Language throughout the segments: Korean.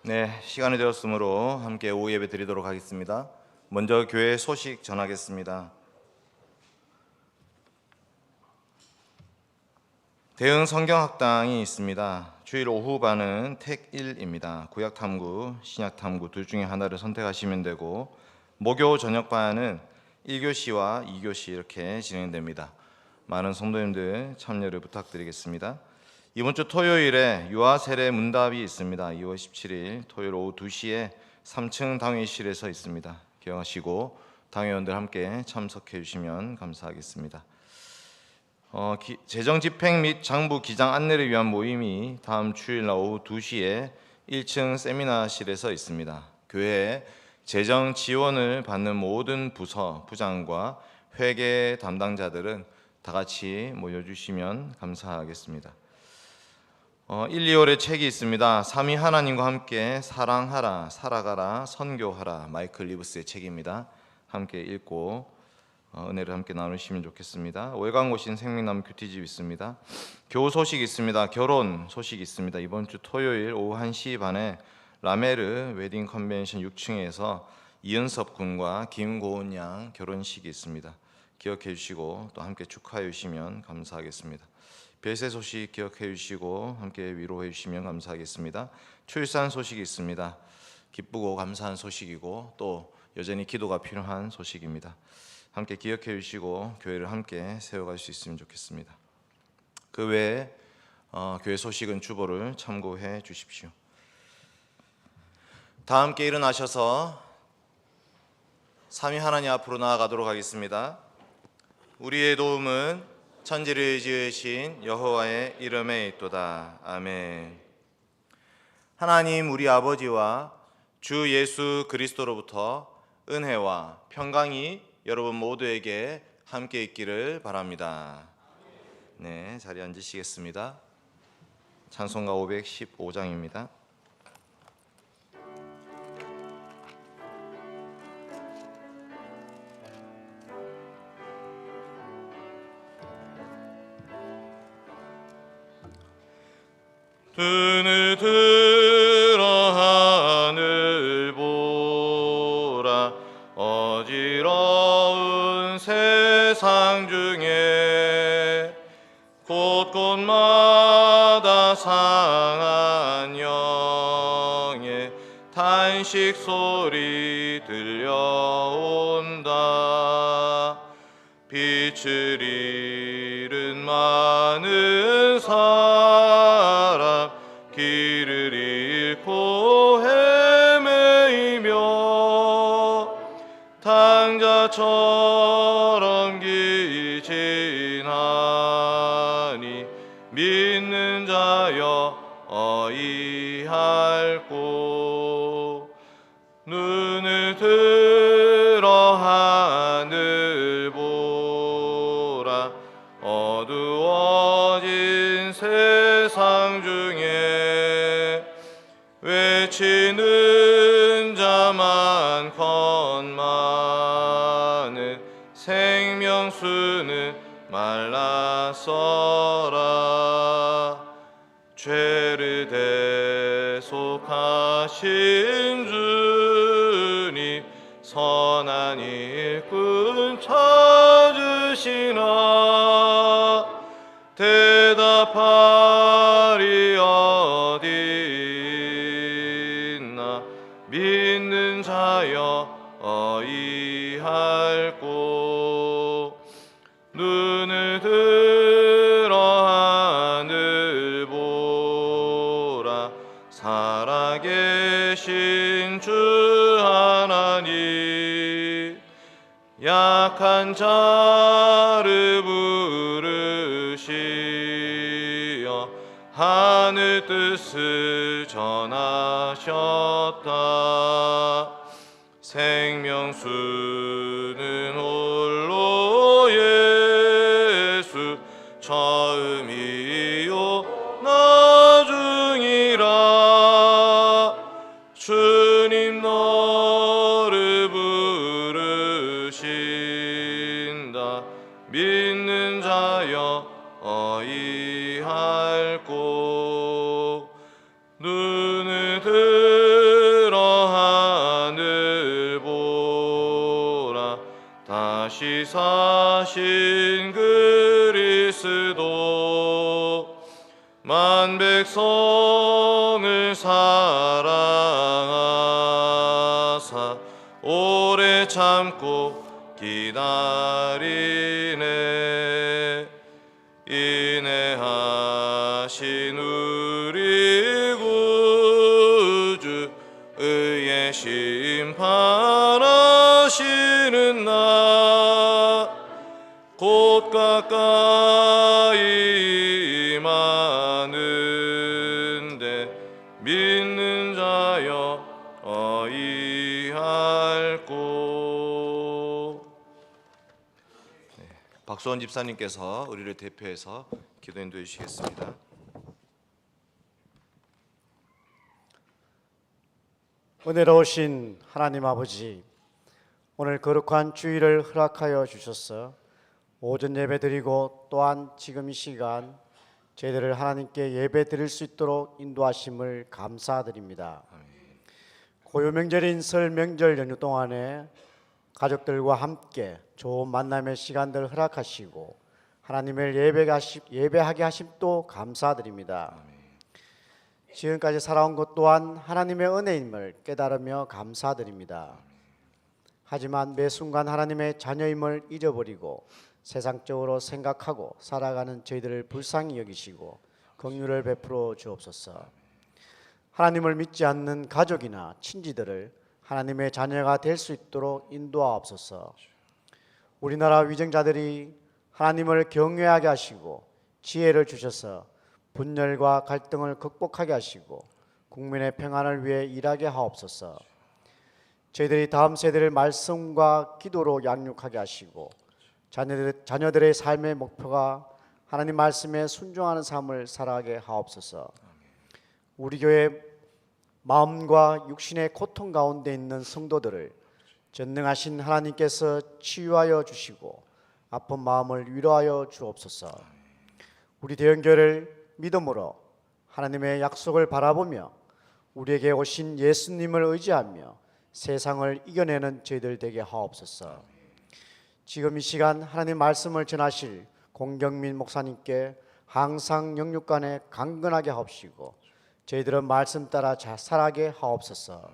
네, 시간이 되었으므로 함께 오후 예배 드리도록 하겠습니다. 먼저 교회 소식 전하겠습니다. 대응 성경학당이 있습니다. 주일 오후 반은 택1입니다. 구약탐구, 신약탐구 둘 중에 하나를 선택하시면 되고, 목요 저녁반은 1교시와 2교시 이렇게 진행됩니다. 많은 성도님들 참여를 부탁드리겠습니다. 이번 주 토요일에 유아 세례 문답이 있습니다. 2월 17일 토요일 오후 2시에 3층 당회실에서 있습니다. 기억하시고 당회원들 함께 참석해 주시면 감사하겠습니다. 재정집행 및 장부 기장 안내를 위한 모임이 다음 주일 오후 2시에 1층 세미나실에서 있습니다. 교회에 재정 지원을 받는 모든 부서, 부장과 회계 담당자들은 다 같이 모여주시면 감사하겠습니다. 1, 2월에 책이 있습니다. 삼위 하나님과 함께 사랑하라, 살아가라, 선교하라. 마이클 리브스의 책입니다. 함께 읽고 은혜를 함께 나누시면 좋겠습니다. 월간 오신 생명나무 큐티집 있습니다. 교우 소식 있습니다. 결혼 소식 있습니다. 이번 주 토요일 오후 1시 반에 라메르 웨딩 컨벤션 6층에서 이은섭 군과 김고은 양 결혼식이 있습니다. 기억해 주시고 또 함께 축하해 주시면 감사하겠습니다. 별세 소식 기억해 주시고 함께 위로해 주시면 감사하겠습니다. 출산 소식이 있습니다. 기쁘고 감사한 소식이고 또 여전히 기도가 필요한 소식입니다. 함께 기억해 주시고 교회를 함께 세워갈 수 있으면 좋겠습니다. 그 외에 교회 소식은 주보를 참고해 주십시오. 다 함께 일어나셔서 삼위 하나님 앞으로 나아가도록 하겠습니다. 우리의 도움은 천지를 지으신 여호와의 이름에 있도다. 아멘. 하나님 우리 아버지와 주 예수 그리스도로부터 은혜와 평강이 여러분 모두에게 함께 있기를 바랍니다. 네, 자리에 앉으시겠습니다. 찬송가 515장입니다. 눈을 들어 하늘 보라. 어지러운 세상 중에 곳곳마다 상한 영의 탄식 소리 들려온다. 빛을 잃은 많은 사람, 길을 잃고 헤매이며 당자처럼 기진하니 믿는 자여 어이할꼬. 눈을 들어 하늘 보라. 어두워진 세상 중에 외치는 자만 건많은 생명수는 말랐어라. 죄를 대속하신 주님, 선한 일꾼 찾으시나. 대답하리 어디 있나. 믿는 자여 어이할꼬. 눈을 들어 하늘 보라. 살아계신 주 하나님, 약한 자를 부르시어 하늘 뜻을 전하셨다. 생명수는 홀로 예수, 처음이요 나중이라. 주님 너를 부르신다. 믿는 자여 어이할꼬. 눈을 들 사신 그리스도 만 백성을 사랑하사 오래 참고 기다리네. 인내하신 우리 구주 의의 심판하시는 날 곧 가까이 임하는데 믿는 자여 어이할 곳. 박수원 집사님께서 우리를 대표해서 기도 인도해 주시겠습니다. 은혜로우신 하나님 아버지, 오늘 거룩한 주일을 허락하여 주셔서 오전 예배 드리고 또한 지금 이 시간 저희들을 하나님께 예배 드릴 수 있도록 인도하심을 감사드립니다. 고요 명절인 설 명절 연휴 동안에 가족들과 함께 좋은 만남의 시간들 허락하시고 하나님을 예배하게 하심도 감사드립니다. 지금까지 살아온 것 또한 하나님의 은혜임을 깨달으며 감사드립니다. 하지만 매 순간 하나님의 자녀임을 잊어버리고 세상적으로 생각하고 살아가는 저희들을 불쌍히 여기시고 긍휼을 베풀어 주옵소서. 하나님을 믿지 않는 가족이나 친지들을 하나님의 자녀가 될 수 있도록 인도하옵소서. 우리나라 위정자들이 하나님을 경외하게 하시고 지혜를 주셔서 분열과 갈등을 극복하게 하시고 국민의 평안을 위해 일하게 하옵소서. 저희들이 다음 세대를 말씀과 기도로 양육하게 하시고 자녀들의 삶의 목표가 하나님 말씀에 순종하는 삶을 살아가게 하옵소서. 우리 교회 마음과 육신의 고통 가운데 있는 성도들을 전능하신 하나님께서 치유하여 주시고 아픈 마음을 위로하여 주옵소서. 우리 대형교회를 믿음으로 하나님의 약속을 바라보며 우리에게 오신 예수님을 의지하며 세상을 이겨내는 저희들 되게 하옵소서. 지금 이 시간 하나님 말씀을 전하실 공경민 목사님께 항상 영육간에 강건하게 하옵시고 저희들은 말씀 따라 잘 살아게 하옵소서.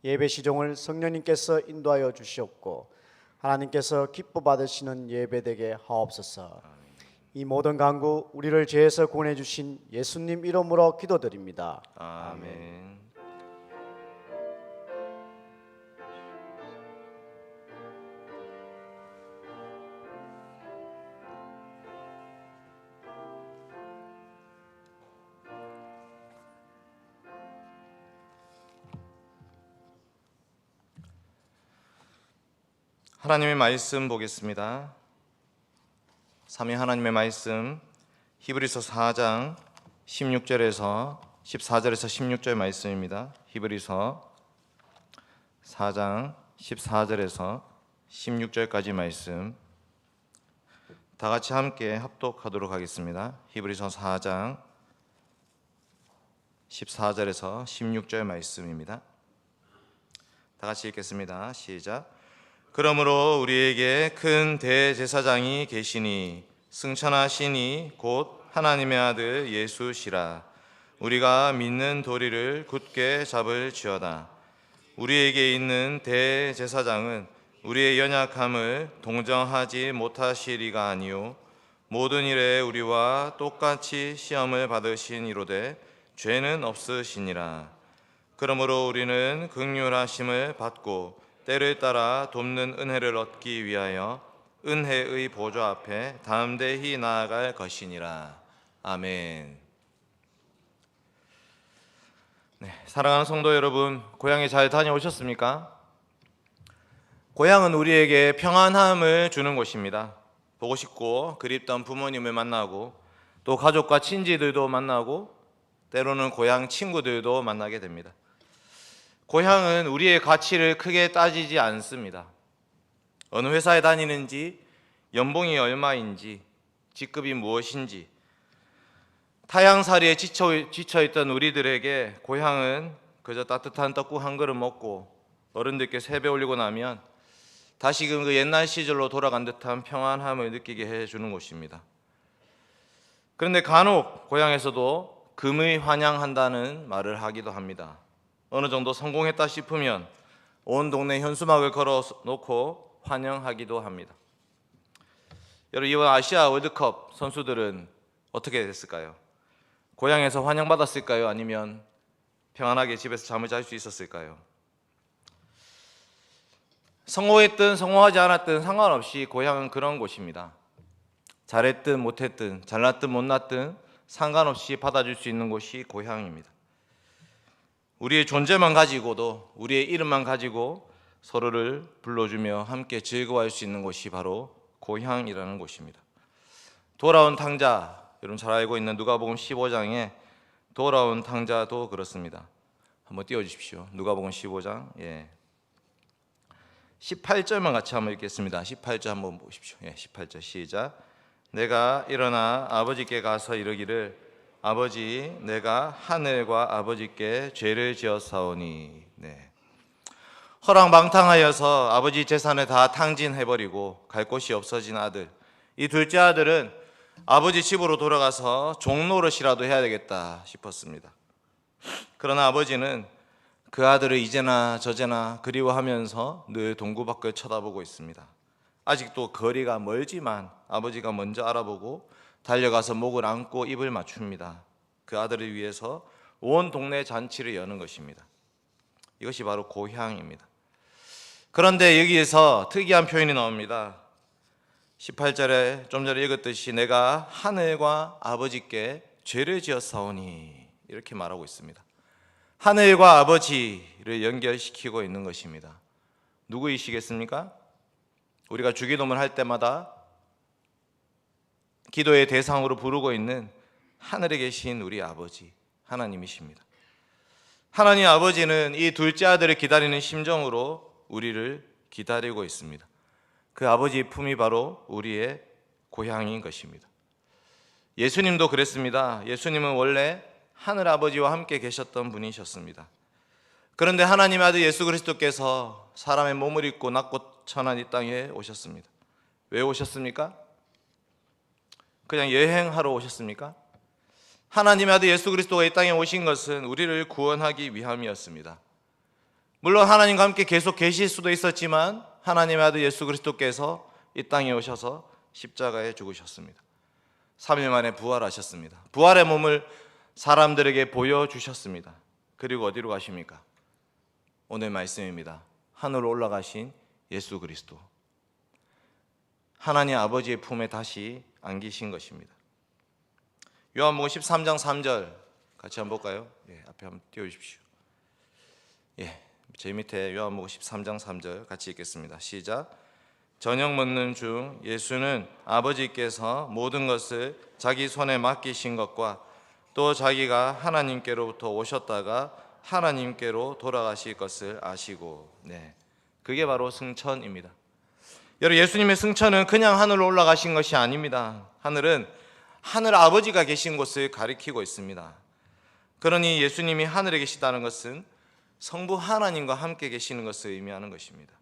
예배 시종을 성령님께서 인도하여 주시옵고 하나님께서 기뻐 받으시는 예배 되게 하옵소서. 이 모든 간구 우리를 죄에서 구원해 주신 예수님 이름으로 기도드립니다. 아멘. 하나님의 말씀 보겠습니다. 삼위 하나님의 말씀 히브리서 4장 16절에서 14절에서 16절 말씀입니다. 히브리서 4장 14절에서 16절까지 말씀 다 같이 함께 합독하도록 하겠습니다. 히브리서 4장 14절에서 16절 말씀입니다. 다 같이 읽겠습니다. 시작. 그러므로 우리에게 큰 대제사장이 계시니 승천하시니 곧 하나님의 아들 예수시라. 우리가 믿는 도리를 굳게 잡을지어다. 우리에게 있는 대제사장은 우리의 연약함을 동정하지 못하시리가 아니요 모든 일에 우리와 똑같이 시험을 받으신 이로되 죄는 없으시니라. 그러므로 우리는 긍휼하심을 받고 때를 따라 돕는 은혜를 얻기 위하여 은혜의 보좌 앞에 담대히 나아갈 것이니라. 아멘. 사랑하는 성도 여러분, 고향에 잘 다녀오셨습니까? 고향은 우리에게 평안함을 주는 곳입니다. 보고 싶고 그립던 부모님을 만나고 또 가족과 친지들도 만나고 때로는 고향 친구들도 만나게 됩니다. 고향은 우리의 가치를 크게 따지지 않습니다. 어느 회사에 다니는지, 연봉이 얼마인지, 직급이 무엇인지, 타향살이에 지쳐있던 우리들에게 고향은 그저 따뜻한 떡국 한 그릇 먹고 어른들께 세배 올리고 나면 다시금 그 옛날 시절로 돌아간 듯한 평안함을 느끼게 해주는 곳입니다. 그런데 간혹 고향에서도 금의 환영한다는 말을 하기도 합니다. 어느 정도 성공했다 싶으면 온 동네 현수막을 걸어 놓고 환영하기도 합니다. 여러분, 이번 아시아 월드컵 선수들은 어떻게 됐을까요? 고향에서 환영받았을까요? 아니면 평안하게 집에서 잠을 잘 수 있었을까요? 성공했든 성공하지 않았든 상관없이 고향은 그런 곳입니다. 잘했든 못했든 잘났든 못났든 상관없이 받아줄 수 있는 곳이 고향입니다. 우리의 존재만 가지고도, 우리의 이름만 가지고 서로를 불러주며 함께 즐거워할 수 있는 곳이 바로 고향이라는 곳입니다. 돌아온 탕자, 여러분 잘 알고 있는 누가복음 15장에 돌아온 탕자도 그렇습니다. 한번 띄워주십시오. 누가복음 15장 18절만 같이 한번 읽겠습니다. 18절 한번 보십시오. 18절 시작. 내가 일어나 아버지께 가서 이르기를 아버지, 내가 하늘과 아버지께 죄를 지었사오니. 허랑방탕하여서 아버지 재산을 다 탕진해버리고 갈 곳이 없어진 아들, 이 둘째 아들은 아버지 집으로 돌아가서 종노릇이라도 해야 되겠다 싶었습니다. 그러나 아버지는 그 아들을 이제나 저제나 그리워하면서 늘 동구 밖을 쳐다보고 있습니다. 아직도 거리가 멀지만 아버지가 먼저 알아보고 달려가서 목을 안고 입을 맞춥니다. 그 아들을 위해서 온 동네 잔치를 여는 것입니다. 이것이 바로 고향입니다. 그런데 여기에서 특이한 표현이 나옵니다. 18절에 좀 전에 읽었듯이 내가 하늘과 아버지께 죄를 지었사오니, 이렇게 말하고 있습니다. 하늘과 아버지를 연결시키고 있는 것입니다. 누구이시겠습니까? 우리가 주기도문 할 때마다 기도의 대상으로 부르고 있는 하늘에 계신 우리 아버지 하나님이십니다. 하나님 아버지는 이 둘째 아들을 기다리는 심정으로 우리를 기다리고 있습니다. 그 아버지의 품이 바로 우리의 고향인 것입니다. 예수님도 그랬습니다. 예수님은 원래 하늘 아버지와 함께 계셨던 분이셨습니다. 그런데 하나님의 아들 예수 그리스도께서 사람의 몸을 입고 낮고 천한 이 땅에 오셨습니다. 왜 오셨습니까? 그냥 여행하러 오셨습니까? 하나님의 아들 예수 그리스도가 이 땅에 오신 것은 우리를 구원하기 위함이었습니다. 물론 하나님과 함께 계속 계실 수도 있었지만 하나님의 아들 예수 그리스도께서 이 땅에 오셔서 십자가에 죽으셨습니다. 3일 만에 부활하셨습니다. 부활의 몸을 사람들에게 보여주셨습니다. 그리고 어디로 가십니까? 오늘 말씀입니다. 하늘로 올라가신 예수 그리스도, 하나님 아버지의 품에 다시 안기신 것입니다. 요한복음 13장 3절 같이 한번 볼까요? 앞에 한번 띄워주십시오. 제 밑에 요한복음 13장 3절 같이 읽겠습니다. 시작. 저녁 먹는 중 예수는 아버지께서 모든 것을 자기 손에 맡기신 것과 또 자기가 하나님께로부터 오셨다가 하나님께로 돌아가실 것을 아시고, 그게 바로 승천입니다. 여러분, 예수님의 승천은 그냥 하늘로 올라가신 것이 아닙니다. 하늘은 하늘 아버지가 계신 곳을 가리키고 있습니다. 그러니 예수님이 하늘에 계시다는 것은 성부 하나님과 함께 계시는 것을 의미하는 것입니다.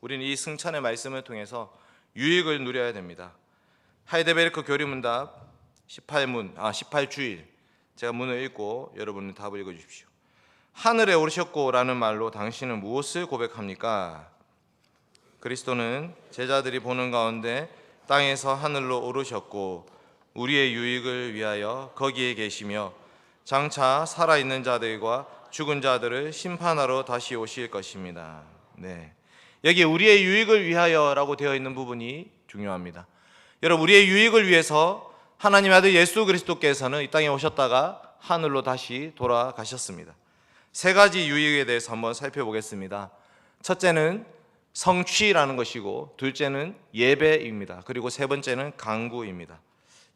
우리는 이 승천의 말씀을 통해서 유익을 누려야 됩니다. 하이델베르크 교리문답 18주일, 제가 문을 읽고 여러분은 답을 읽어주십시오. 하늘에 오르셨고 라는 말로 당신은 무엇을 고백합니까? 그리스도는 제자들이 보는 가운데 땅에서 하늘로 오르셨고 우리의 유익을 위하여 거기에 계시며 장차 살아있는 자들과 죽은 자들을 심판하러 다시 오실 것입니다. 여기 우리의 유익을 위하여라고 되어 있는 부분이 중요합니다. 여러분, 우리의 유익을 위해서 하나님의 아들 예수 그리스도께서는 이 땅에 오셨다가 하늘로 다시 돌아가셨습니다. 세 가지 유익에 대해서 한번 살펴보겠습니다. 첫째는 성취라는 것이고, 둘째는 예배입니다. 그리고 세 번째는 강구입니다.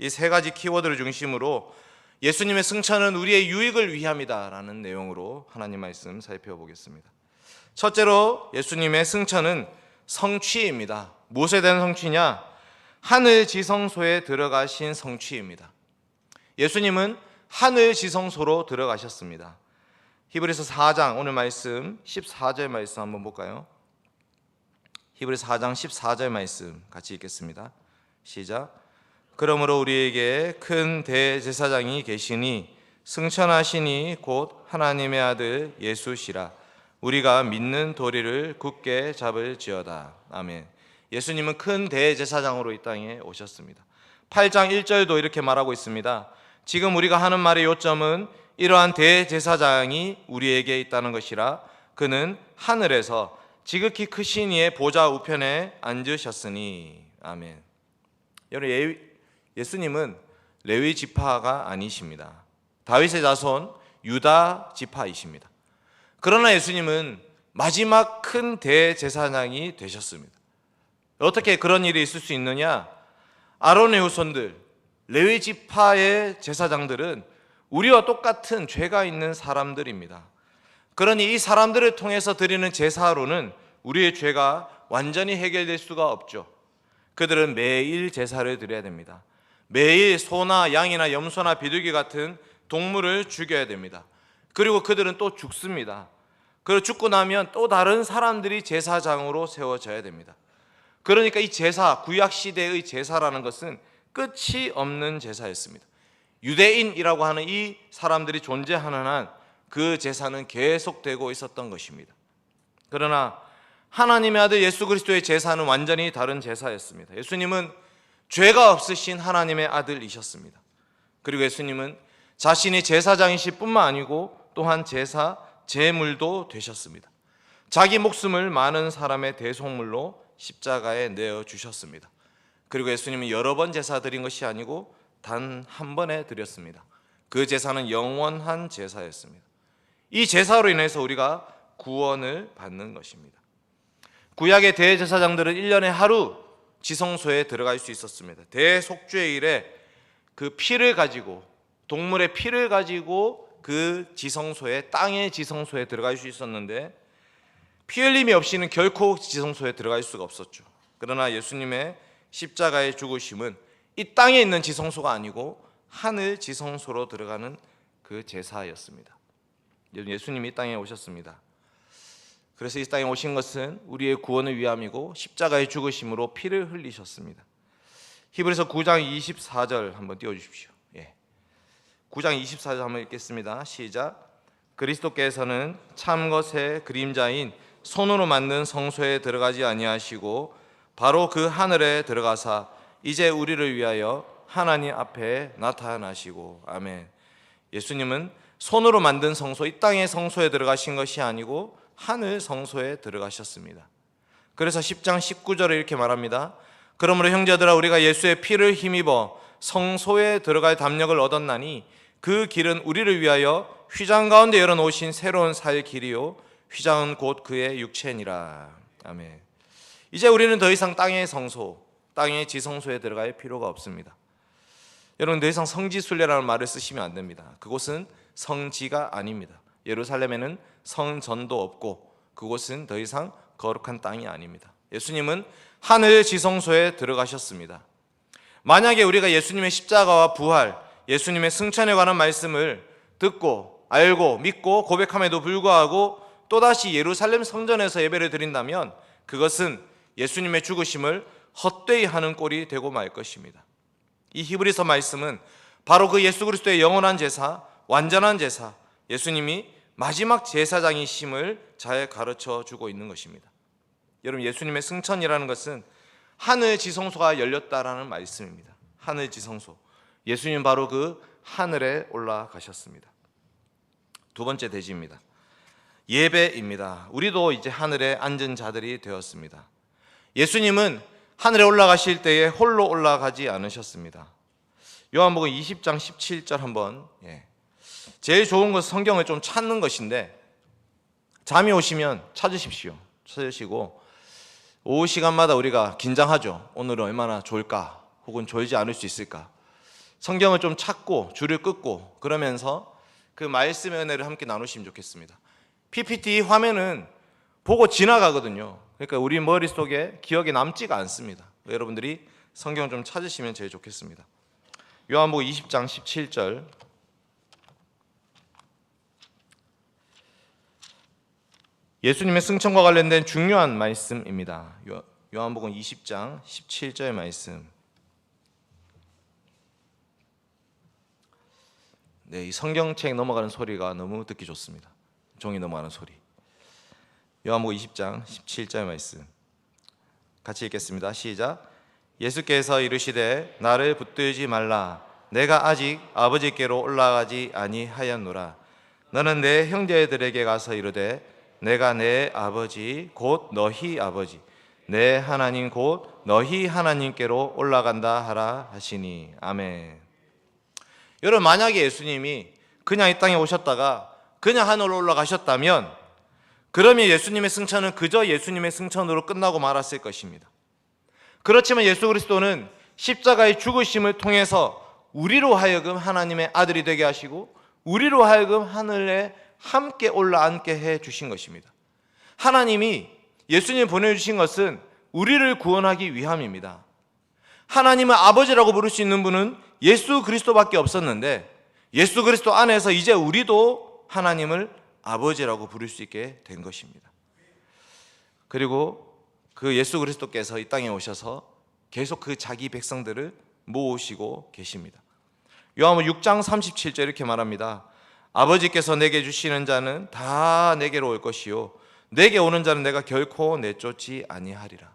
이 세 가지 키워드를 중심으로 예수님의 승천은 우리의 유익을 위함이다라는 내용으로 하나님 말씀 살펴보겠습니다. 첫째로 예수님의 승천은 성취입니다. 무엇에 대한 성취냐? 하늘 지성소에 들어가신 성취입니다. 예수님은 하늘 지성소로 들어가셨습니다. 히브리서 4장 오늘 말씀 14절 말씀 한번 볼까요? 히브리서 4장 14절 말씀 같이 읽겠습니다. 시작. 그러므로 우리에게 큰 대제사장이 계시니 승천하시니 곧 하나님의 아들 예수시라. 우리가 믿는 도리를 굳게 잡을지어다. 아멘. 예수님은 큰 대제사장으로 이 땅에 오셨습니다. 8장 1절도 이렇게 말하고 있습니다. 지금 우리가 하는 말의 요점은 이러한 대제사장이 우리에게 있다는 것이라. 그는 하늘에서 지극히 크신 이의 보좌 우편에 앉으셨으니. 아멘. 여러분, 예수님은 레위 지파가 아니십니다. 다윗의 자손 유다 지파이십니다. 그러나 예수님은 마지막 큰 대제사장이 되셨습니다. 어떻게 그런 일이 있을 수 있느냐? 아론의 후손들, 레위 지파의 제사장들은 우리와 똑같은 죄가 있는 사람들입니다. 그러니 이 사람들을 통해서 드리는 제사로는 우리의 죄가 완전히 해결될 수가 없죠. 그들은 매일 제사를 드려야 됩니다. 매일 소나 양이나 염소나 비둘기 같은 동물을 죽여야 됩니다. 그리고 그들은 또 죽습니다. 그리고 죽고 나면 또 다른 사람들이 제사장으로 세워져야 됩니다. 그러니까 이 제사, 구약시대의 제사라는 것은 끝이 없는 제사였습니다. 유대인이라고 하는 이 사람들이 존재하는 한 그 제사는 계속되고 있었던 것입니다. 그러나 하나님의 아들 예수 그리스도의 제사는 완전히 다른 제사였습니다. 예수님은 죄가 없으신 하나님의 아들이셨습니다. 그리고 예수님은 자신이 제사장이실 뿐만 아니고 또한 제사, 제물도 되셨습니다. 자기 목숨을 많은 사람의 대속물로 십자가에 내어주셨습니다. 그리고 예수님은 여러 번 제사 드린 것이 아니고 단 한 번에 드렸습니다. 그 제사는 영원한 제사였습니다. 이 제사로 인해서 우리가 구원을 받는 것입니다. 구약의 대제사장들은 1년에 하루 지성소에 들어갈 수 있었습니다. 대속죄일에 그 피를 가지고, 동물의 피를 가지고 그 지성소에, 땅의 지성소에 들어갈 수 있었는데 피 흘림이 없이는 결코 지성소에 들어갈 수가 없었죠. 그러나 예수님의 십자가의 죽으심은 이 땅에 있는 지성소가 아니고 하늘 지성소로 들어가는 그 제사였습니다. 예수님이 이 땅에 오셨습니다. 그래서 이 땅에 오신 것은 우리의 구원을 위함이고 십자가의 죽으심으로 피를 흘리셨습니다. 히브리서 9장 24절 한번 띄워주십시오. 9장 24절 한번 읽겠습니다. 시작. 그리스도께서는 참것의 그림자인 손으로 만든 성소에 들어가지 아니하시고 바로 그 하늘에 들어가사 이제 우리를 위하여 하나님 앞에 나타나시고. 아멘. 예수님은 손으로 만든 성소, 이 땅의 성소에 들어가신 것이 아니고 하늘 성소에 들어가셨습니다. 그래서 10장 19절에 이렇게 말합니다. 그러므로 형제들아 우리가 예수의 피를 힘입어 성소에 들어갈 담력을 얻었나니 그 길은 우리를 위하여 휘장 가운데 열어놓으신 새로운 살 길이요 휘장은 곧 그의 육체니라. 아멘. 이제 우리는 더 이상 땅의 성소, 땅의 지성소에 들어갈 필요가 없습니다. 여러분, 더 이상 성지순례라는 말을 쓰시면 안 됩니다. 그곳은 성지가 아닙니다. 예루살렘에는 성전도 없고 그곳은 더 이상 거룩한 땅이 아닙니다. 예수님은 하늘 지성소에 들어가셨습니다. 만약에 우리가 예수님의 십자가와 부활, 예수님의 승천에 관한 말씀을 듣고 알고 믿고 고백함에도 불구하고 또다시 예루살렘 성전에서 예배를 드린다면 그것은 예수님의 죽으심을 헛되이 하는 꼴이 되고 말 것입니다. 이 히브리서 말씀은 바로 그 예수 그리스도의 영원한 제사, 완전한 제사, 예수님이 마지막 제사장이심을 잘 가르쳐 주고 있는 것입니다. 여러분, 예수님의 승천이라는 것은 하늘 지성소가 열렸다라는 말씀입니다. 하늘 지성소. 예수님 바로 그 하늘에 올라가셨습니다. 두 번째 대지입니다. 예배입니다. 우리도 이제 하늘에 앉은 자들이 되었습니다. 예수님은 하늘에 올라가실 때에 홀로 올라가지 않으셨습니다. 요한복음 20장 17절 한번. 제일 좋은 것은 성경을 좀 찾는 것인데 잠이 오시면 찾으십시오. 찾으시고 오후 시간마다 우리가 긴장하죠. 오늘은 얼마나 졸까 혹은 졸지 않을 수 있을까. 성경을 좀 찾고 줄을 긋고 그러면서 그 말씀의 은혜를 함께 나누시면 좋겠습니다. PPT 화면은 보고 지나가거든요. 그러니까 우리 머릿속에 기억에 남지가 않습니다. 여러분들이 성경 좀 찾으시면 제일 좋겠습니다. 요한복음 20장 17절. 예수님의 승천과 관련된 중요한 말씀입니다. 요한복음 20장 17절 말씀. 네, 이 성경책 넘어가는 소리가 너무 듣기 좋습니다. 종이 넘어가는 소리. 요한복음 20장 17절 말씀 같이 읽겠습니다. 시작. 예수께서 이르시되 나를 붙들지 말라. 내가 아직 아버지께로 올라가지 아니하였노라. 너는 내 형제들에게 가서 이르되 내가 내 아버지 곧 너희 아버지 내 하나님 곧 너희 하나님께로 올라간다 하라 하시니. 아멘. 여러분, 만약에 예수님이 그냥 이 땅에 오셨다가 그냥 하늘로 올라가셨다면 그러면 예수님의 승천은 그저 예수님의 승천으로 끝나고 말았을 것입니다. 그렇지만 예수 그리스도는 십자가의 죽으심을 통해서 우리로 하여금 하나님의 아들이 되게 하시고 우리로 하여금 하늘에 함께 올라앉게 해 주신 것입니다. 하나님이 예수님 보내주신 것은 우리를 구원하기 위함입니다. 하나님을 아버지라고 부를 수 있는 분은 예수 그리스도밖에 없었는데 예수 그리스도 안에서 이제 우리도 하나님을 아버지라고 부를 수 있게 된 것입니다. 그리고 그 예수 그리스도께서 이 땅에 오셔서 계속 그 자기 백성들을 모으시고 계십니다. 요한복음 6장 37절 이렇게 말합니다. 아버지께서 내게 주시는 자는 다 내게로 올 것이요 내게 오는 자는 내가 결코 내쫓지 아니하리라.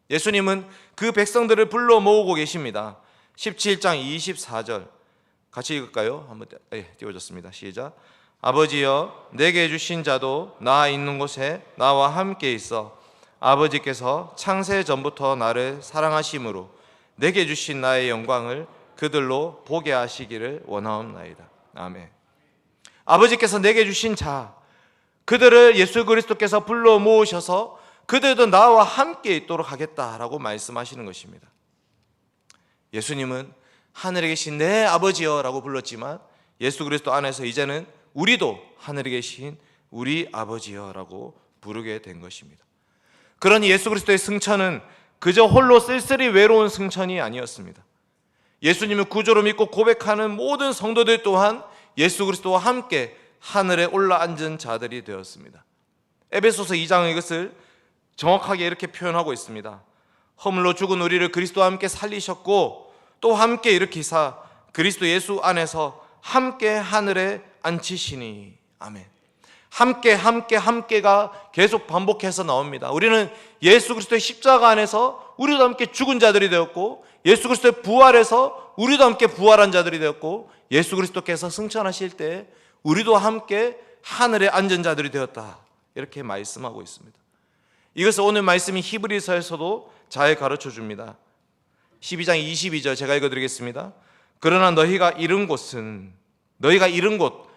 예수님은 그 백성들을 불러 모으고 계십니다. 17장 24절 같이 읽을까요? 한번 띄워졌습니다. 시작. 아버지여 내게 주신 자도 나 있는 곳에 나와 함께 있어 아버지께서 창세 전부터 나를 사랑하심으로 내게 주신 나의 영광을 그들로 보게 하시기를 원하옵나이다. 아멘. 아버지께서 내게 주신 자, 그들을 예수 그리스도께서 불러 모으셔서 그들도 나와 함께 있도록 하겠다라고 말씀하시는 것입니다. 예수님은 하늘에 계신 내 아버지여라고 불렀지만 예수 그리스도 안에서 이제는 우리도 하늘에 계신 우리 아버지여라고 부르게 된 것입니다. 그러니 예수 그리스도의 승천은 그저 홀로 쓸쓸히 외로운 승천이 아니었습니다. 예수님을 구주로 믿고 고백하는 모든 성도들 또한 예수 그리스도와 함께 하늘에 올라앉은 자들이 되었습니다. 에베소서 2장은 이것을 정확하게 이렇게 표현하고 있습니다. 허물로 죽은 우리를 그리스도와 함께 살리셨고 또 함께 일으키사 그리스도 예수 안에서 함께 하늘에 앉히시니. 아멘. 함께가 계속 반복해서 나옵니다. 우리는 예수 그리스도의 십자가 안에서 우리도 함께 죽은 자들이 되었고 예수 그리스도의 부활에서 우리도 함께 부활한 자들이 되었고 예수 그리스도께서 승천하실 때 우리도 함께 하늘에 앉은 자들이 되었다. 이렇게 말씀하고 있습니다. 이것을 오늘 말씀이 히브리서에서도 잘 가르쳐 줍니다. 12장 22절 제가 읽어드리겠습니다. 그러나 너희가 이른 곳,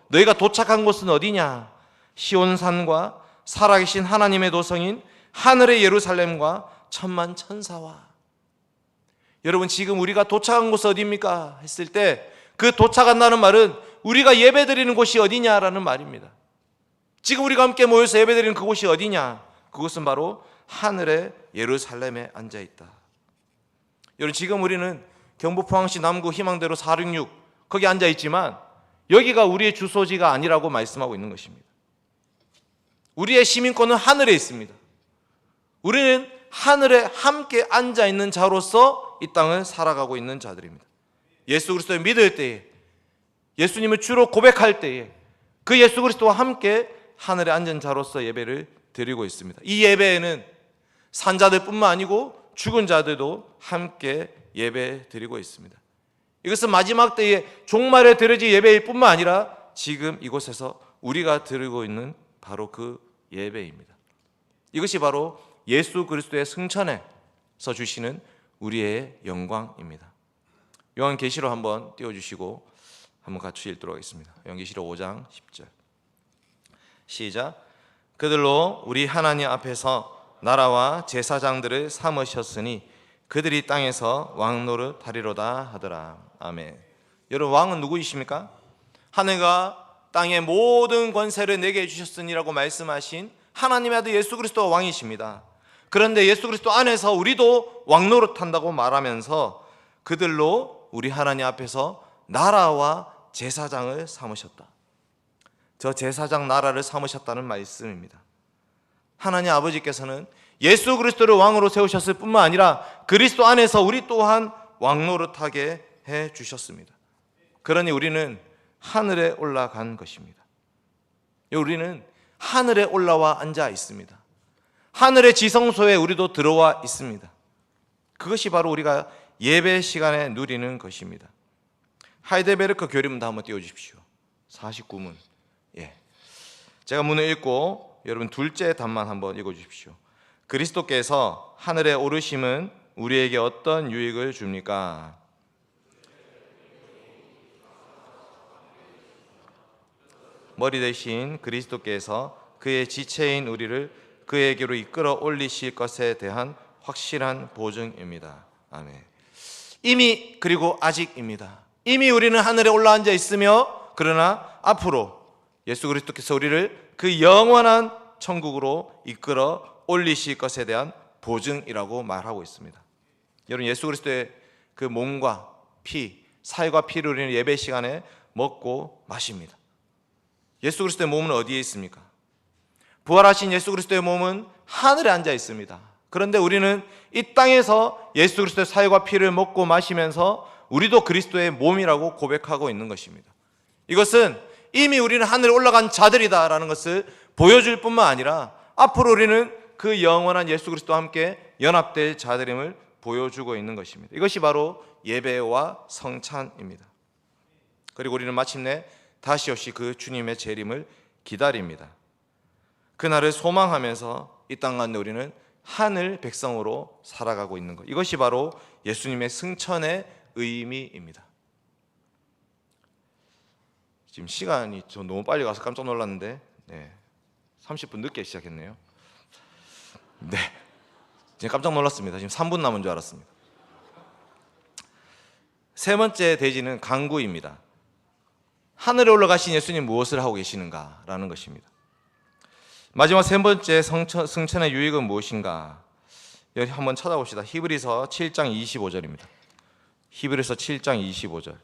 너희가 도착한 곳은 어디냐? 시온산과 살아계신 하나님의 도성인 하늘의 예루살렘과 천만 천사와. 여러분, 지금 우리가 도착한 곳은 어디입니까? 했을 때 그 도착한다는 말은 우리가 예배드리는 곳이 어디냐라는 말입니다. 지금 우리가 함께 모여서 예배드리는 그곳이 어디냐? 그곳은 바로 하늘의 예루살렘에 앉아있다. 여러분, 지금 우리는 경북 포항시 남구 희망대로 466 거기 앉아있지만 여기가 우리의 주소지가 아니라고 말씀하고 있는 것입니다. 우리의 시민권은 하늘에 있습니다. 우리는 하늘에 함께 앉아있는 자로서 이 땅을 살아가고 있는 자들입니다. 예수 그리스도를 믿을 때에, 예수님을 주로 고백할 때에 그 예수 그리스도와 함께 하늘에 앉은 자로서 예배를 드리고 있습니다. 이 예배에는 산자들뿐만 아니고 죽은 자들도 함께 예배 드리고 있습니다. 이것은 마지막 때에 종말에 드려질 예배일 뿐만 아니라 지금 이곳에서 우리가 드리고 있는 바로 그 예배입니다. 이것이 바로 예수 그리스도의 승천에서 주시는 우리의 영광입니다. 요한계시록 한번 띄워주시고 한번 같이 읽도록 하겠습니다. 요한계시록 5장 10절 시작. 그들로 우리 하나님 앞에서 나라와 제사장들을 삼으셨으니 그들이 땅에서 왕 노릇하리로다 하더라. 아멘. 여러분, 왕은 누구이십니까? 하늘과 땅의 모든 권세를 내게 주셨으니라고 말씀하신 하나님의 아들 예수 그리스도가 왕이십니다. 그런데 예수 그리스도 안에서 우리도 왕 노릇한다고 말하면서 그들로 우리 하나님 앞에서 나라와 제사장을 삼으셨다. 저 제사장 나라를 삼으셨다는 말씀입니다. 하나님 아버지께서는 예수 그리스도를 왕으로 세우셨을 뿐만 아니라 그리스도 안에서 우리 또한 왕노릇하게 해 주셨습니다. 그러니 우리는 하늘에 올라간 것입니다. 우리는 하늘에 올라와 앉아 있습니다. 하늘의 지성소에 우리도 들어와 있습니다. 그것이 바로 우리가 예배 시간에 누리는 것입니다. 하이델베르크 교리문도 한번 띄워주십시오. 49문. 제가 문을 읽고 여러분 둘째 단만 한번 읽어주십시오. 그리스도께서 하늘에 오르심은 우리에게 어떤 유익을 줍니까? 머리 대신 그리스도께서 그의 지체인 우리를 그에게로 이끌어 올리실 것에 대한 확실한 보증입니다. 아멘. 이미 그리고 아직입니다. 이미 우리는 하늘에 올라앉아 있으며 그러나 앞으로 예수 그리스도께서 우리를 그 영원한 천국으로 이끌어 올리실 것에 대한 보증이라고 말하고 있습니다. 여러분, 예수 그리스도의 그 몸과 피, 살과 피를 우리는 예배 시간에 먹고 마십니다. 예수 그리스도의 몸은 어디에 있습니까? 부활하신 예수 그리스도의 몸은 하늘에 앉아 있습니다. 그런데 우리는 이 땅에서 예수 그리스도의 살과 피를 먹고 마시면서 우리도 그리스도의 몸이라고 고백하고 있는 것입니다. 이것은 이미 우리는 하늘에 올라간 자들이다라는 것을 보여줄 뿐만 아니라 앞으로 우리는 그 영원한 예수 그리스도와 함께 연합될 자들임을 보여주고 있는 것입니다. 이것이 바로 예배와 성찬입니다. 그리고 우리는 마침내 다시 오실 그 주님의 재림을 기다립니다. 그날을 소망하면서 이 땅 가운데 우리는 하늘 백성으로 살아가고 있는 것, 이것이 바로 예수님의 승천의 의미입니다. 지금 시간이 저 너무 빨리 가서 깜짝 놀랐는데 30분 늦게 시작했네요. 지금 깜짝 놀랐습니다. 지금 3분 남은 줄 알았습니다. 세 번째 대지는 간구입니다. 하늘에 올라가신 예수님 무엇을 하고 계시는가라는 것입니다. 마지막 세 번째 승천의 유익은 무엇인가? 여기 한번 찾아봅시다. 히브리서 7장 25절입니다. 히브리서 7장 25절.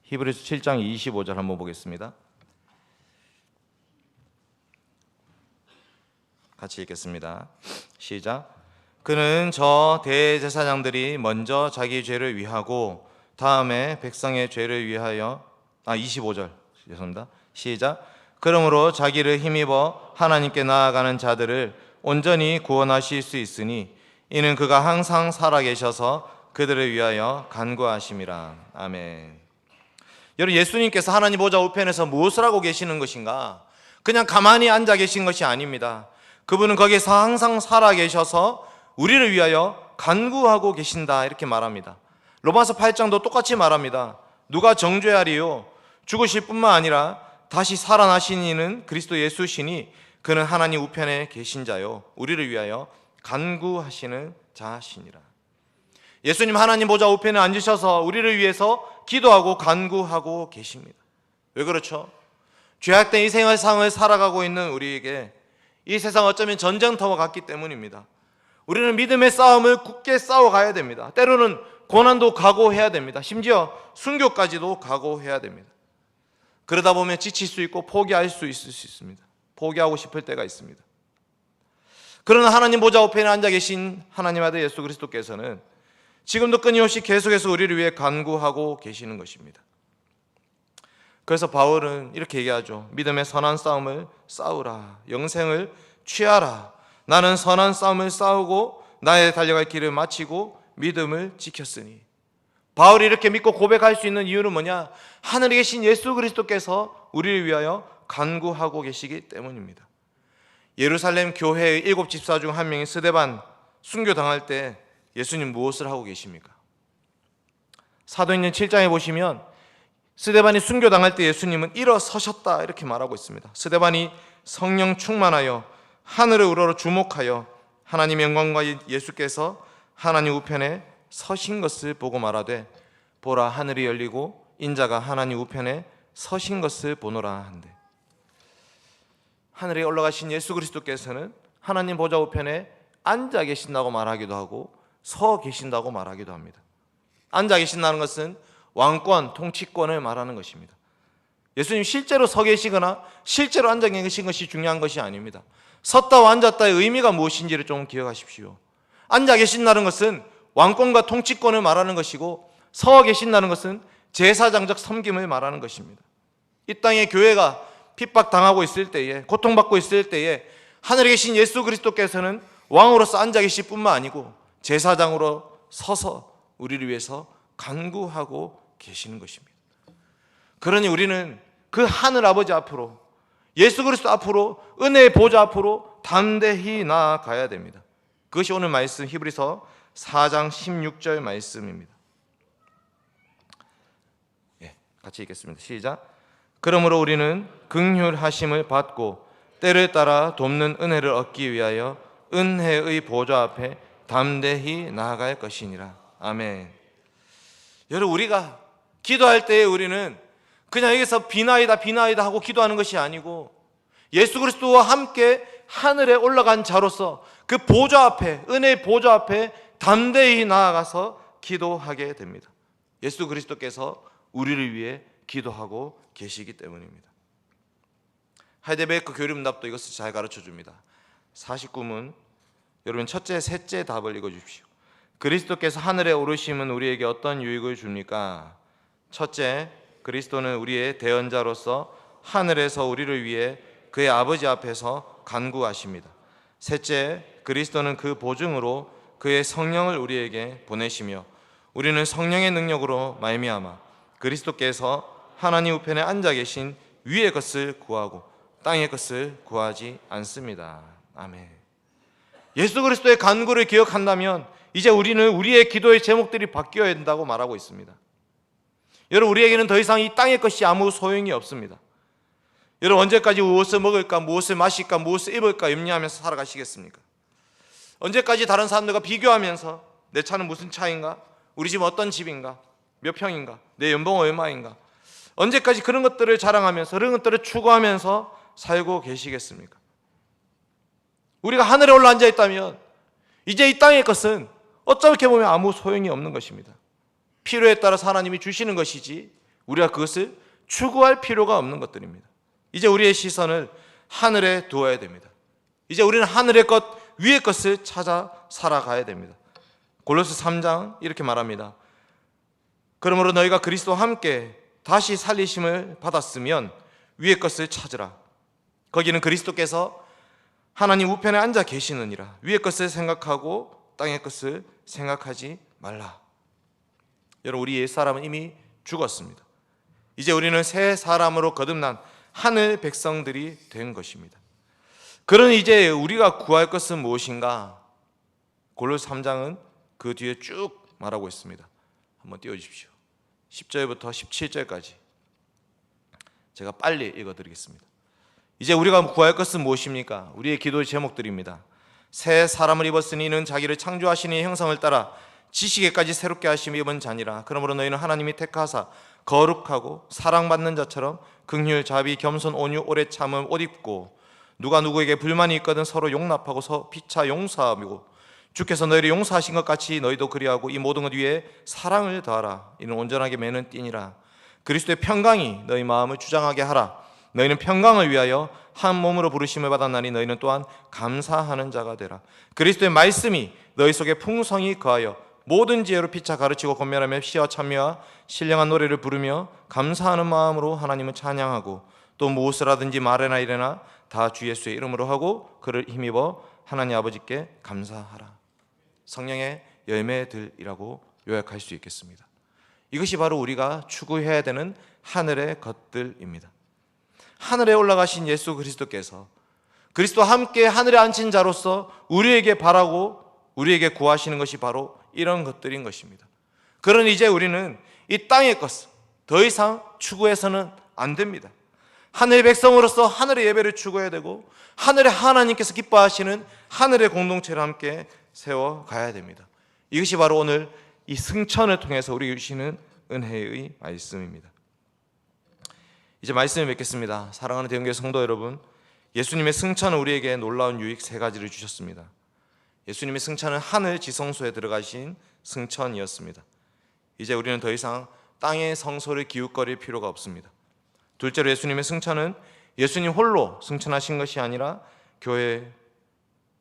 히브리서 7장 25절 한번 보겠습니다. 같이 읽겠습니다. 시작. 그는 저 대제사장들이 먼저 자기 죄를 위하고 다음에 백성의 죄를 위하여 25절 죄송합니다. 시작. 그러므로 자기를 힘입어 하나님께 나아가는 자들을 온전히 구원하실 수 있으니 이는 그가 항상 살아계셔서 그들을 위하여 간구하심이라. 아멘. 여러분, 예수님께서 하나님 보좌 우편에서 무엇을 하고 계시는 것인가? 그냥 가만히 앉아 계신 것이 아닙니다. 그분은 거기에서 항상 살아계셔서 우리를 위하여 간구하고 계신다, 이렇게 말합니다. 로마서 8장도 똑같이 말합니다. 누가 정죄하리요? 죽으실 뿐만 아니라 다시 살아나신 이는 그리스도 예수시니 그는 하나님 우편에 계신 자요 우리를 위하여 간구하시는 자시니라. 예수님 하나님 보좌 우편에 앉으셔서 우리를 위해서 기도하고 간구하고 계십니다. 왜 그렇죠? 죄악된 이 세상을 살아가고 있는 우리에게 이 세상 어쩌면 전쟁터와 같기 때문입니다. 우리는 믿음의 싸움을 굳게 싸워가야 됩니다. 때로는 고난도 각오해야 됩니다. 심지어 순교까지도 각오해야 됩니다. 그러다 보면 지칠 수 있고 포기할 수 있을 수 있습니다. 포기하고 싶을 때가 있습니다. 그러나 하나님 보좌 우편에 앉아 계신 하나님 아들 예수 그리스도께서는 지금도 끊임없이 계속해서 우리를 위해 간구하고 계시는 것입니다. 그래서 바울은 이렇게 얘기하죠. 믿음의 선한 싸움을 싸우라. 영생을 취하라. 나는 선한 싸움을 싸우고 나의 달려갈 길을 마치고 믿음을 지켰으니. 바울이 이렇게 믿고 고백할 수 있는 이유는 뭐냐? 하늘에 계신 예수 그리스도께서 우리를 위하여 간구하고 계시기 때문입니다. 예루살렘 교회의 7 집사 중 한 명인 스데반 순교당할 때 예수님 무엇을 하고 계십니까? 사도행전 7장에 보시면 스데반이 순교당할 때 예수님은 일어서셨다, 이렇게 말하고 있습니다. 스데반이 성령 충만하여 하늘을 우러러 주목하여 하나님의 영광과 예수께서 하나님 우편에 서신 것을 보고 말하되 보라, 하늘이 열리고 인자가 하나님 우편에 서신 것을 보노라 한대. 하늘에 올라가신 예수 그리스도께서는 하나님 보좌 우편에 앉아 계신다고 말하기도 하고 서 계신다고 말하기도 합니다. 앉아 계신다는 것은 왕권, 통치권을 말하는 것입니다. 예수님 실제로 서 계시거나 실제로 앉아 계신 것이 중요한 것이 아닙니다. 섰다 앉았다의 의미가 무엇인지를 좀 기억하십시오. 앉아 계신다는 것은 왕권과 통치권을 말하는 것이고, 서 계신다는 것은 제사장적 섬김을 말하는 것입니다. 이 땅에 교회가 핍박당하고 있을 때에, 고통받고 있을 때에 하늘에 계신 예수 그리스도께서는 왕으로서 앉아 계실 뿐만 아니고 제사장으로 서서 우리를 위해서 간구하고 계시는 것입니다. 그러니 우리는 그 하늘 아버지 앞으로, 예수 그리스도 앞으로, 은혜의 보좌 앞으로 담대히 나아가야 됩니다. 그것이 오늘 말씀 히브리서 4장 16절 말씀입니다. 같이 읽겠습니다. 시작. 그러므로 우리는 긍휼하심을 받고 때를 따라 돕는 은혜를 얻기 위하여 은혜의 보좌 앞에 담대히 나아갈 것이니라. 아멘. 여러분, 우리가 기도할 때에 우리는 그냥 여기서 비나이다 비나이다 하고 기도하는 것이 아니고, 예수 그리스도와 함께 하늘에 올라간 자로서 그 보좌 앞에, 은혜의 보좌 앞에 담대히 나아가서 기도하게 됩니다. 예수 그리스도께서 우리를 위해 기도하고 계시기 때문입니다. 하이델베르크 교리문답도 이것을 잘 가르쳐 줍니다. 49문, 여러분 첫째, 셋째 답을 읽어 주십시오. 그리스도께서 하늘에 오르심은 우리에게 어떤 유익을 줍니까? 첫째, 그리스도는 우리의 대언자로서 하늘에서 우리를 위해 그의 아버지 앞에서 간구하십니다. 셋째, 그리스도는 그 보증으로 그의 성령을 우리에게 보내시며 우리는 성령의 능력으로 말미암아 그리스도께서 하나님 우편에 앉아 계신 위의 것을 구하고 땅의 것을 구하지 않습니다. 아멘. 예수 그리스도의 간구를 기억한다면 이제 우리는 우리의 기도의 제목들이 바뀌어야 된다고 말하고 있습니다. 여러분, 우리에게는 더 이상 이 땅의 것이 아무 소용이 없습니다. 여러분, 언제까지 무엇을 먹을까, 무엇을 마실까, 무엇을 입을까 염려하면서 살아가시겠습니까? 언제까지 다른 사람들과 비교하면서 내 차는 무슨 차인가, 우리 집은 어떤 집인가, 몇 평인가, 내 연봉은 얼마인가, 언제까지 그런 것들을 자랑하면서 그런 것들을 추구하면서 살고 계시겠습니까? 우리가 하늘에 올라앉아 있다면 이제 이 땅의 것은 어떻게 보면 아무 소용이 없는 것입니다. 필요에 따라서 하나님이 주시는 것이지 우리가 그것을 추구할 필요가 없는 것들입니다. 이제 우리의 시선을 하늘에 두어야 됩니다. 이제 우리는 하늘의 것, 위의 것을 찾아 살아가야 됩니다. 골로새 3장 이렇게 말합니다. 그러므로 너희가 그리스도와 함께 다시 살리심을 받았으면 위의 것을 찾으라. 거기는 그리스도께서 하나님 우편에 앉아 계시느니라. 위의 것을 생각하고 땅의 것을 생각하지 말라. 여러분, 우리 옛사람은 이미 죽었습니다. 이제 우리는 새 사람으로 거듭난 하늘 백성들이 된 것입니다. 그러니 이제 우리가 구할 것은 무엇인가? 골로새 3장은 그 뒤에 쭉 말하고 있습니다. 한번 띄워주십시오. 10절부터 17절까지 제가 빨리 읽어드리겠습니다. 이제 우리가 구할 것은 무엇입니까? 우리의 기도의 제목들입니다. 새 사람을 입었으니 이는 자기를 창조하신 이의 형상을 따라 지식에까지 새롭게 하심이 입은 자니라. 그러므로 너희는 하나님이 택하사 거룩하고 사랑받는 자처럼 긍휼, 자비, 겸손, 온유, 오래 참음 옷 입고 누가 누구에게 불만이 있거든 서로 용납하고 피차 용서하고 주께서 너희를 용서하신 것 같이 너희도 그리하고 이 모든 것 위에 사랑을 더하라. 이는 온전하게 매는 띠니라. 그리스도의 평강이 너희 마음을 주장하게 하라. 너희는 평강을 위하여 한 몸으로 부르심을 받았나니 너희는 또한 감사하는 자가 되라. 그리스도의 말씀이 너희 속에 풍성히 거하여 모든 지혜로 피차 가르치고 권면하며 시와 찬미와 신령한 노래를 부르며 감사하는 마음으로 하나님을 찬양하고 또 무엇을 하든지 말이나 이래나 다 주 예수의 이름으로 하고 그를 힘입어 하나님 아버지께 감사하라. 성령의 열매들이라고 요약할 수 있겠습니다. 이것이 바로 우리가 추구해야 되는 하늘의 것들입니다. 하늘에 올라가신 예수 그리스도께서 그리스도와 함께 하늘에 앉힌 자로서 우리에게 바라고 우리에게 구하시는 것이 바로 이런 것들인 것입니다. 그러니 이제 우리는 이 땅의 것을 더 이상 추구해서는 안 됩니다. 하늘의 백성으로서 하늘의 예배를 추구해야 되고 하늘의 하나님께서 기뻐하시는 하늘의 공동체를 함께 세워가야 됩니다. 이것이 바로 오늘 이 승천을 통해서 우리에게 주시는 은혜의 말씀입니다. 이제 말씀을 맺겠습니다. 사랑하는 대형교회 성도 여러분, 예수님의 승천은 우리에게 놀라운 유익 세 가지를 주셨습니다. 예수님의 승천은 하늘 지성소에 들어가신 승천이었습니다. 이제 우리는 더 이상 땅의 성소를 기웃거릴 필요가 없습니다. 둘째로 예수님의 승천은 예수님 홀로 승천하신 것이 아니라 교회,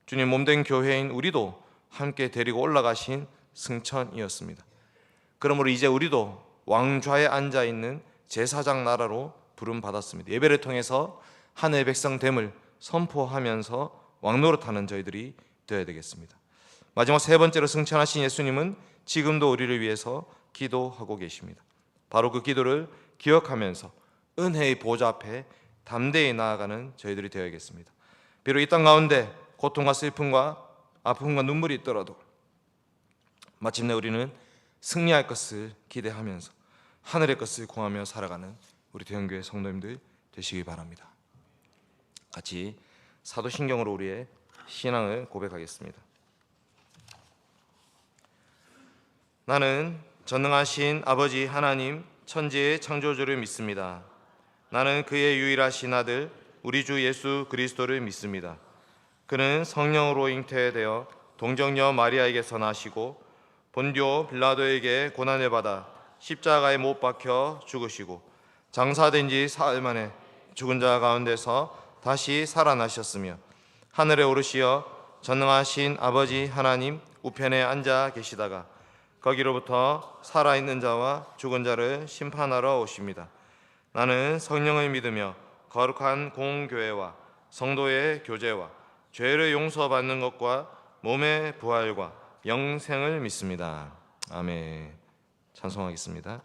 주님 몸된 교회인 우리도 함께 데리고 올라가신 승천이었습니다. 그러므로 이제 우리도 왕좌에 앉아있는 제사장 나라로 부름받았습니다. 예배를 통해서 하늘의 백성됨을 선포하면서 왕노릇하는 저희들이 되어야 되겠습니다. 마지막 세 번째로 승천하신 예수님은 지금도 우리를 위해서 기도하고 계십니다. 바로 그 기도를 기억하면서 은혜의 보좌 앞에 담대히 나아가는 저희들이 되어야겠습니다. 비록 이 땅 가운데 고통과 슬픔과 아픔과 눈물이 있더라도 마침내 우리는 승리할 것을 기대하면서 하늘의 것을 구하며 살아가는 우리 대형교회 성도님들 되시기 바랍니다. 같이 사도신경으로 우리의 신앙을 고백하겠습니다. 나는 전능하신 아버지 하나님 천지의 창조주를 믿습니다. 나는 그의 유일하신 아들 우리 주 예수 그리스도를 믿습니다. 그는 성령으로 잉태되어 동정녀 마리아에게서 나시고 본디오 빌라도에게 고난을 받아 십자가에 못 박혀 죽으시고 장사된 지 사흘 만에 죽은 자 가운데서 다시 살아나셨으며 하늘에 오르시어 전능하신 아버지 하나님 우편에 앉아 계시다가 거기로부터 살아있는 자와 죽은 자를 심판하러 오십니다. 나는 성령을 믿으며 거룩한 공교회와 성도의 교제와 죄를 용서받는 것과 몸의 부활과 영생을 믿습니다. 아멘. 찬송하겠습니다.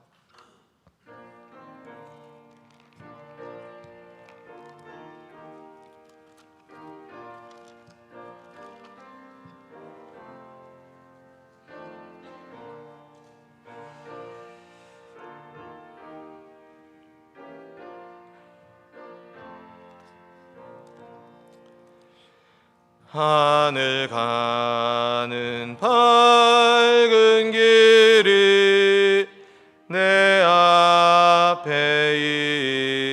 하늘 가는 밝은 길이 내 앞에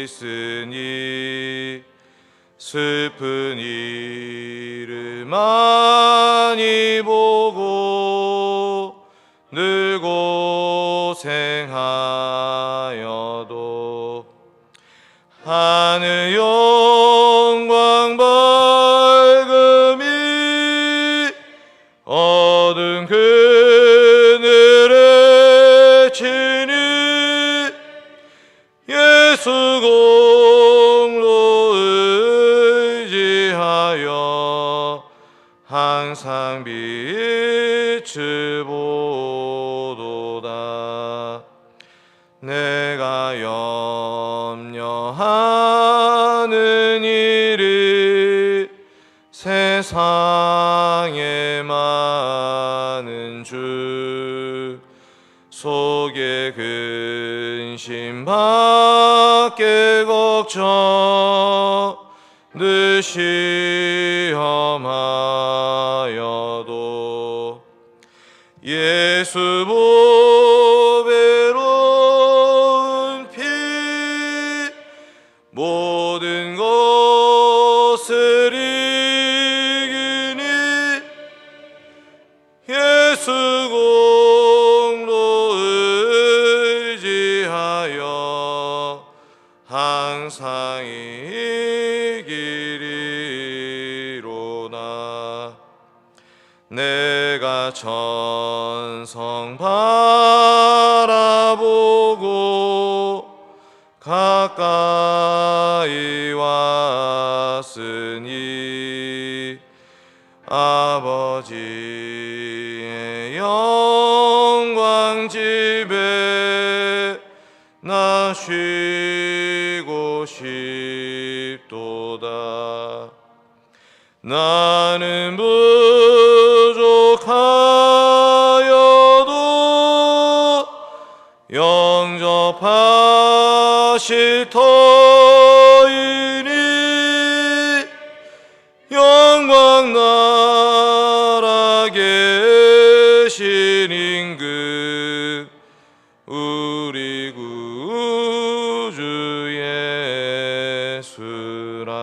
있으니 슬픈 일을 많이 보고 늘 고생하여도 하늘 영광 어두운 그늘에 치니 예수 공로 의지하여 항상 빛을 보도다. 내가 염려하는 일이 세상에 많은 주 속에 근심 밖에 걱정 늘 시험하여도 예수 보배로운 피 모든 것을 이기니 예수 공로 의지하여 항상 이기리로다. 내가 천성 바라보고 가까이 왔으니 아버지의 영광 집에 나 쉬고 싶도다. 나는 부족하여도 영접하실 터이니 영광 나라 계신 임금 우리 구주 예수라.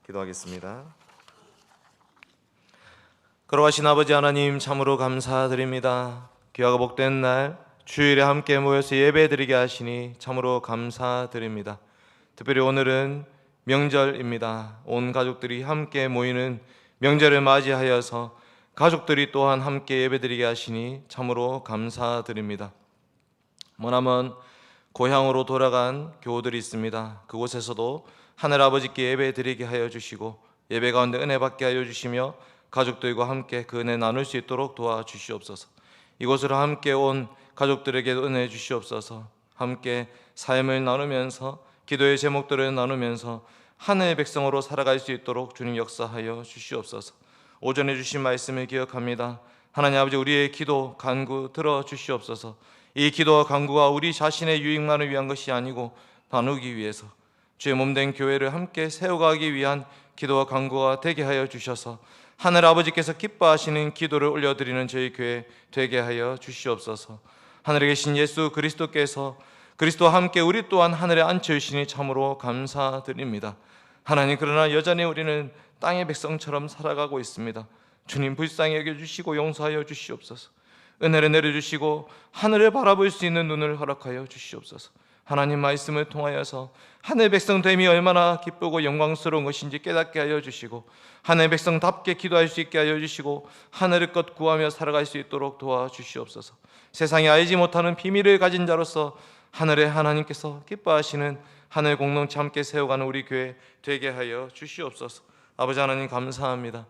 기도하겠습니다. 걸어가신 아버지 하나님 참으로 감사드립니다. 귀하고 복된 날 주일에 함께 모여서 예배드리게 하시니 참으로 감사드립니다. 특별히 오늘은 명절입니다. 온 가족들이 함께 모이는 명절을 맞이하여서 가족들이 또한 함께 예배드리게 하시니 참으로 감사드립니다. 머나먼 고향으로 돌아간 교우들이 있습니다. 그곳에서도 하늘아버지께 예배드리게 하여 주시고 예배 가운데 은혜 받게 하여 주시며 가족들과 함께 그 은혜 나눌 수 있도록 도와주시옵소서. 이곳으로 함께 온 가족들에게도 은혜 주시옵소서. 함께 삶을 나누면서 기도의 제목들을 나누면서 하늘의 백성으로 살아갈 수 있도록 주님 역사하여 주시옵소서. 오전에 주신 말씀을 기억합니다. 하나님 아버지, 우리의 기도 간구 들어 주시옵소서. 이 기도와 간구가 우리 자신의 유익만을 위한 것이 아니고 나누기 위해서 주의 몸된 교회를 함께 세워가기 위한 기도와 간구가 되게 하여 주셔서 하늘 아버지께서 기뻐하시는 기도를 올려드리는 저희 교회 되게 하여 주시옵소서. 하늘에 계신 예수 그리스도께서 그리스도와 함께 우리 또한 하늘에 앉혀주시니 참으로 감사드립니다. 하나님, 그러나 여전히 우리는 땅의 백성처럼 살아가고 있습니다. 주님, 불쌍히 여겨주시고 용서하여 주시옵소서. 은혜를 내려주시고 하늘을 바라볼 수 있는 눈을 허락하여 주시옵소서. 하나님 말씀을 통하여서 하늘 백성됨이 얼마나 기쁘고 영광스러운 것인지 깨닫게 하여 주시고 하늘 백성답게 기도할 수 있게 하여 주시고 하늘의 것 구하며 살아갈 수 있도록 도와주시옵소서. 세상이 알지 못하는 비밀을 가진 자로서 하늘의 하나님께서 기뻐하시는 하늘 공동체 함께 세워가는 우리 교회 되게 하여 주시옵소서. 아버지 하나님, 감사합니다.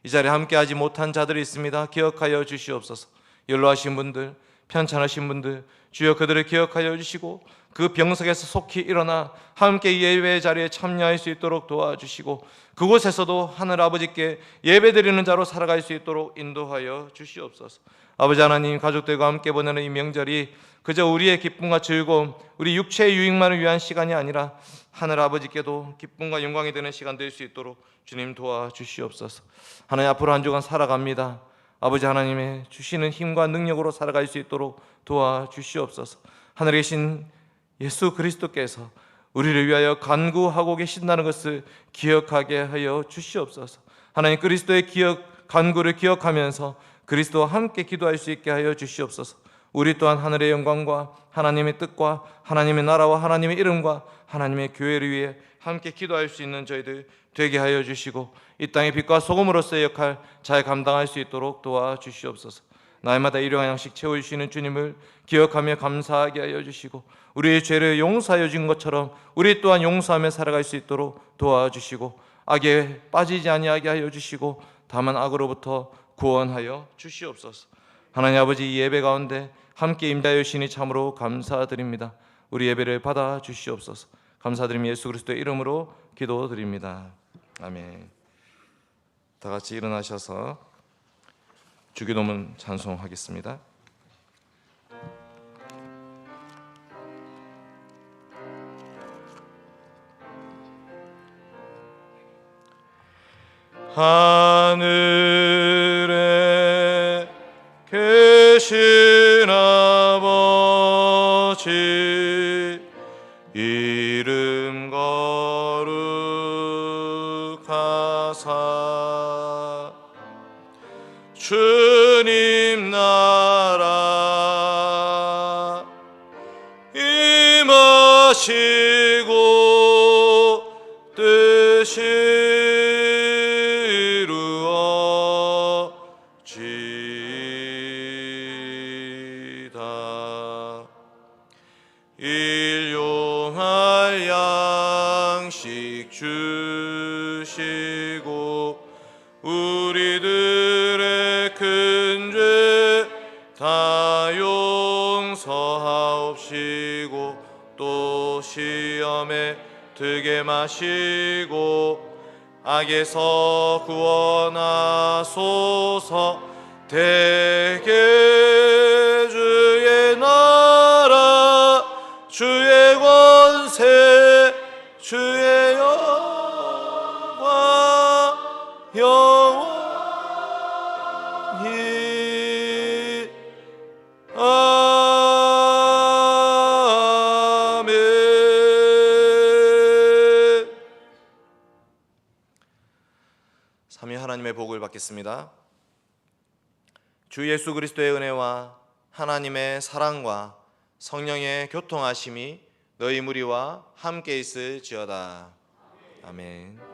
이 자리에 함께하지 못한 자들이 있습니다. 기억하여 주시옵소서. 연로하신 분들, 편찮으신 분들, 주여 그들을 기억하여 주시고 그 병석에서 속히 일어나 함께 예배 자리에 참여할 수 있도록 도와주시고 그곳에서도 하늘 아버지께 예배드리는 자로 살아갈 수 있도록 인도하여 주시옵소서. 아버지 하나님, 가족들과 함께 보내는 이 명절이 그저 우리의 기쁨과 즐거움, 우리 육체의 유익만을 위한 시간이 아니라 하늘 아버지께도 기쁨과 영광이 되는 시간 될 수 있도록 주님 도와주시옵소서. 하나님, 앞으로 한 주간 살아갑니다. 아버지 하나님의 주시는 힘과 능력으로 살아갈 수 있도록 도와주시옵소서. 하늘에 계신 예수 그리스도께서 우리를 위하여 간구하고 계신다는 것을 기억하게 하여 주시옵소서. 하나님, 그리스도의 간구를 기억하면서 그리스도와 함께 기도할 수 있게 하여 주시옵소서. 우리 또한 하늘의 영광과 하나님의 뜻과 하나님의 나라와 하나님의 이름과 하나님의 교회를 위해 함께 기도할 수 있는 저희들 되게 하여 주시고 이 땅의 빛과 소금으로서의 역할 잘 감당할 수 있도록 도와주시옵소서. 날마다 일용할 양식 채워주시는 주님을 기억하며 감사하게 하여 주시고 우리의 죄를 용서하여 준 것처럼 우리 또한 용서하며 살아갈 수 있도록 도와주시고 악에 빠지지 아니하게 하여 주시고 다만 악으로부터 구원하여 주시옵소서. 하나님 아버지, 이 예배 가운데 함께 임하여 주시니 참으로 감사드립니다. 우리 예배를 받아 주시옵소서. 감사드리며 예수 그리스도의 이름으로 기도드립니다. 아멘. 다 같이 일어나셔서 주기도문 찬송하겠습니다. 하늘에 계신 아버지, 이름 거룩하사 주님 나라 임하시고 뜻이 이루어지이다. 일용할 양식 주시고 우리들의 큰 죄 다 용서하옵시고 또 시험에 들게 마시고 악에서 구원하소서. 대개 주의 나라 주의 권세 주의 영광 영원히 아멘. 삼위 하나님의 복을 받겠습니다. 주 예수 그리스도의 은혜와 하나님의 사랑과 성령의 교통하심이 너희 무리와 함께 있을지어다. 아멘.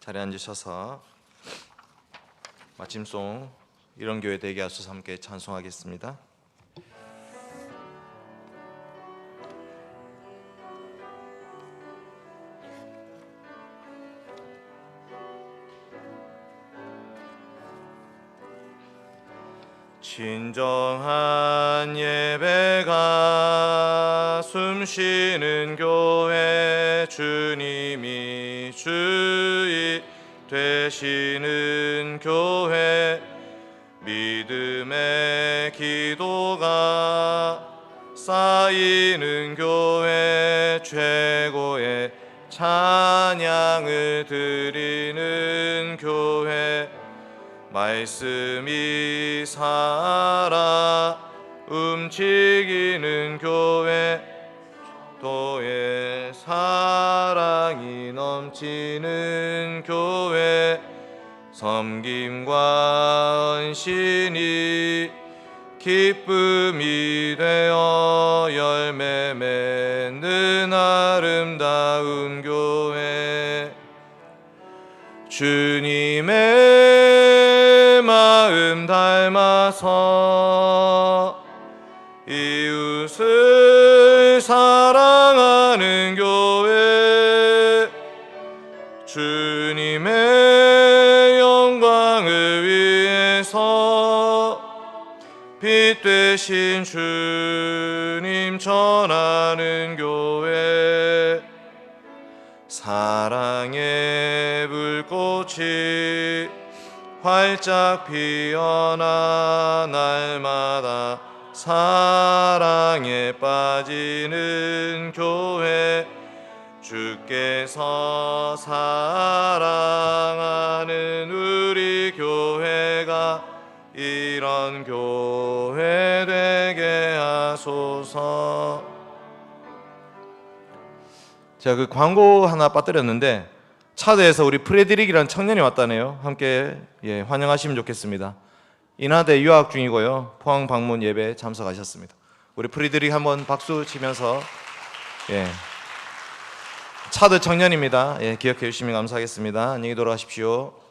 자리에 앉으셔서 마침송 이런 교회 되게 하소서 함께 찬송하겠습니다. 진정한 예배가 숨쉬는 교회, 주님이 주인 되시는 교회, 믿음의 기도가 쌓이는 교회, 최고의 찬양을 드리는 교회, 말씀이 살아 움직이는 교회, 도의 사랑이 넘치는 교회, 섬김과 헌신이 기쁨이 되어 열매 맺는 아름다운 교회, 주님의 마음 닮아서 이웃을 사랑하는 교회, 주님의 영광을 위해서 빛 되신 주님 전하는 교회, 사랑의 불꽃이 활짝 피어나 날마다 사랑에 빠지는 교회, 주께서 사랑하는 우리 교회가 이런 교회 되게 하소서. 제가 그 광고 하나 빠뜨렸는데 차대에서 우리 프레드릭이라는 청년이 왔다네요. 함께 환영하시면 좋겠습니다. 인하대 유학 중이고요. 포항 방문 예배 참석하셨습니다. 우리 프레드릭 한번 박수 치면서 차드 청년입니다. 기억해 주시면 감사하겠습니다. 안녕히 돌아가십시오.